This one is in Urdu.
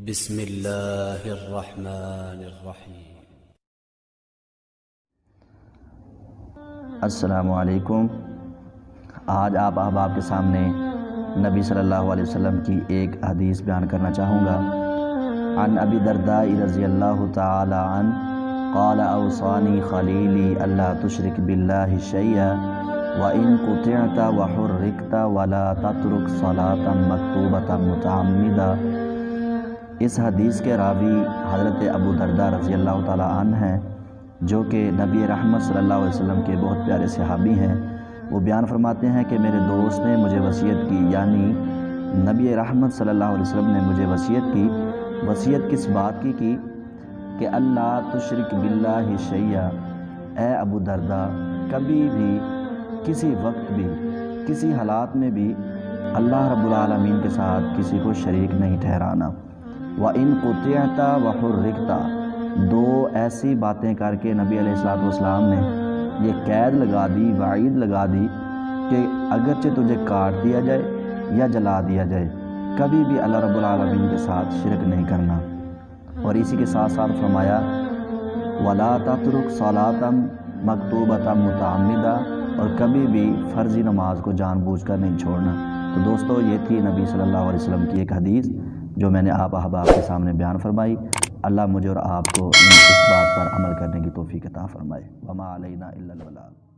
بسم اللہ الرحمن الرحیم۔ السلام علیکم۔ آج آپ احباب کے سامنے نبی صلی اللہ علیہ وسلم کی ایک حدیث بیان کرنا چاہوں گا۔ عن ابی درداء رضی اللہ تعالی عنہ قال اوصانی خلیلی اللہ تشرک باللہ شیئا وَإِن قُطِعْتَ وَحُرِّقْتَ وَلَا تَتْرُكْ صَلَاةً مَكْتُوبَةً مُتَعَمِّدًا۔ اس حدیث کے راوی حضرت ابو درداء رضی اللہ تعالی عنہ ہیں، جو کہ نبی رحمت صلی اللہ علیہ وسلم کے بہت پیارے صحابی ہیں۔ وہ بیان فرماتے ہیں کہ میرے دوست نے مجھے وصیت کی، یعنی نبی رحمت صلی اللہ علیہ وسلم نے مجھے وصیت کی۔ وصیت کس بات کی کہ اللہ تشرک باللہ شیئا، اے ابو درداء کبھی بھی، کسی وقت بھی، کسی حالات میں بھی اللہ رب العالمین کے ساتھ کسی کو شریک نہیں ٹھہرانا۔ وَإِن قُطِعْتَ وَحُرِّقْتَ، دو ایسی باتیں کر کے نبی علیہ السلام نے یہ قید لگا دی، وعید لگا دی کہ اگرچہ تجھے کاٹ دیا جائے یا جلا دیا جائے، کبھی بھی اللہ رب العالمین کے ساتھ شرک نہیں کرنا۔ اور اسی کے ساتھ ساتھ فرمایا وَلَا تَتْرُكْ صَلَاةً مَكْتُوبَةً مُتَعَمِّدًا، اور کبھی بھی فرضی نماز کو جان بوجھ کر نہیں چھوڑنا۔ تو دوستو، یہ تھی نبی صلی اللہ علیہ وسلم کی ایک حدیث جو میں نے آپ احباب کے سامنے بیان فرمائی۔ اللہ مجھے اور آپ کو اس بات پر عمل کرنے کی توفیق عطا فرمائے۔ وما علینا الا البلاغ۔